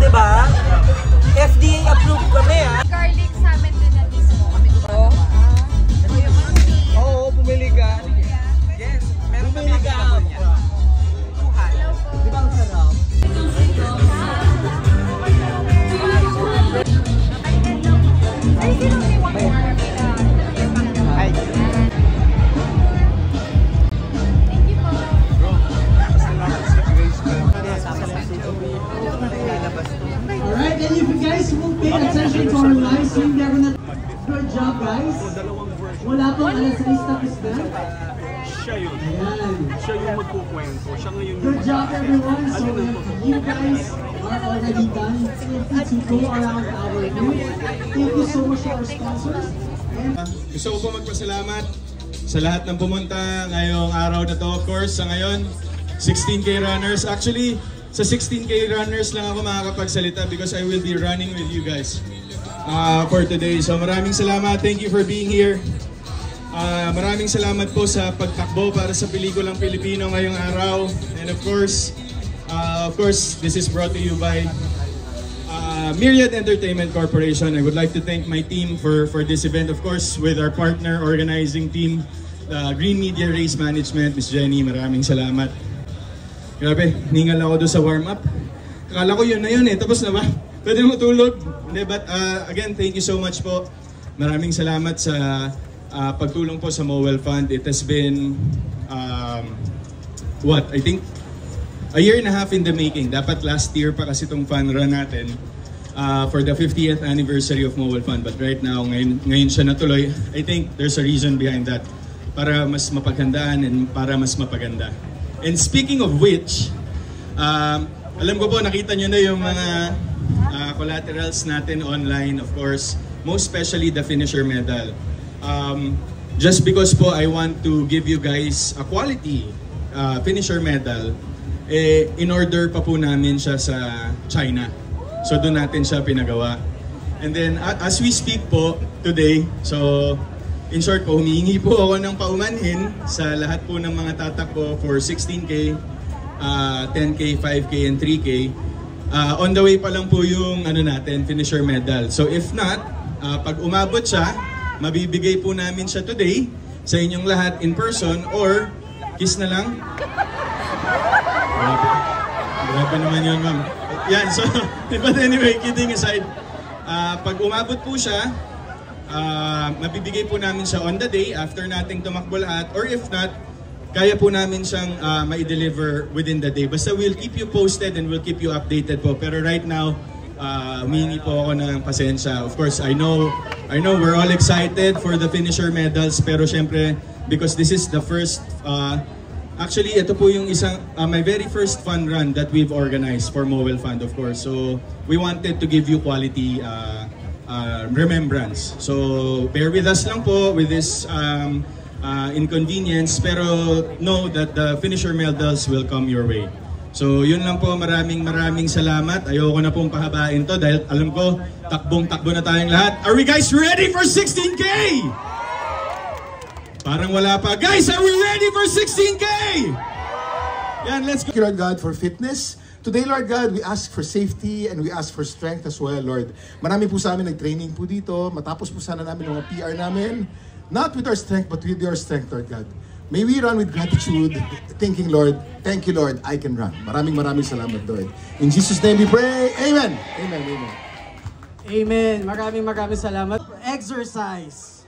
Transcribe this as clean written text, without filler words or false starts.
di ba? FDA approved kami, ha? Garlic sa amin din na mismo kami gumagawa. Oo, pumili ka. Yes, meron kami ang sabon niya. Tuhan. Di ba ang sarap? Ay, sinong may one more? Ay. Thank you po. Alright, and if you guys will pay attention to our live stream, good job guys. Wala pong alas 6 tapos na. Siya yun. Ayan. Siya yung magkukwento. Siya ngayon yung Good job everyone. So you guys are already done. It's to go around our booth. Thank you so much to our sponsors. Gusto ko po magpasalamat sa lahat ng pumunta ngayong araw na to. Of course, sa ngayon, 16K runners. Actually, sa 16K runners lang ako makakapagsalita because I will be running with you guys for today. So maraming salamat. Thank you for being here. Maraming salamat po sa pagtakbo para sa pelikulang Pilipino ngayong araw. And of course, this is brought to you by Myriad Entertainment Corporation. I would like to thank my team for this event. Of course, with our partner organizing team, Green Media Race Management, Ms. Jenny, maraming salamat. Grabe, ningal ako doon sa warm-up. Akala ko yun na yun eh, tapos na ba? Pwede mo tulog? Hindi, but again, thank you so much po. Maraming salamat sa pagtulong po sa Mowell Fund. It has been, I think, a year and a half in the making. Dapat last year pa kasi itong fund run natin for the 50th anniversary of Mowell Fund. But right now, ngayon siya natuloy. I think there's a reason behind that. Para mas mapaghandaan and para mas mapaganda. And speaking of which, alam ko po, nakita nyo na yung mga collaterals natin online, of course. Most especially the finisher medal. Just because po I want to give you guys a quality finisher medal, in order pa po namin siya sa China. So doon natin siya pinagawa. And then as we speak po today, so in short po, humihingi po ako ng paumanhin sa lahat po ng mga tatakbo for 16K, 10K, 5K, and 3K. On the way pa lang po yung natin, finisher medal. So if not, pag umabot siya, mabibigay po namin siya today sa inyong lahat in person or kiss na lang. Grabe naman yun, ma'am. Yan, so, but anyway, kidding aside, pag umabot po siya, mabibigay po namin siya on the day after nating tumakbo lahat, or if not, kaya po namin siyang ma-deliver within the day. Basta we'll keep you posted and we'll keep you updated po. Pero right now, humingi po ako ng pasensya. Of course, I know we're all excited for the finisher medals, pero syempre, because this is the first, actually, ito po yung my very first fun run that we've organized for Mowell Fund, of course. So, we wanted to give you quality remembrance. So, bear with us lang po with this inconvenience, pero know that the finisher medals will come your way. So, yun lang po. Maraming salamat. Ayoko na pong pahabain to dahil alam ko, takbong-takbo na tayong lahat. Are we guys ready for 16K? Parang wala pa. Guys, are we ready for 16K? Yan, let's go. Thank you, Lord God, for fitness. Today, Lord God, we ask for safety and we ask for strength as well, Lord. Marami po sa amin nag-training po dito. Matapos po sana namin mga PR namin. Not with our strength, but with your strength, Lord God. May we run with gratitude, thinking, Lord, thank you, Lord, I can run. Maraming salamat, Lord. In Jesus' name we pray. Amen. Amen. Amen. Amen. Maraming salamat. Exercise.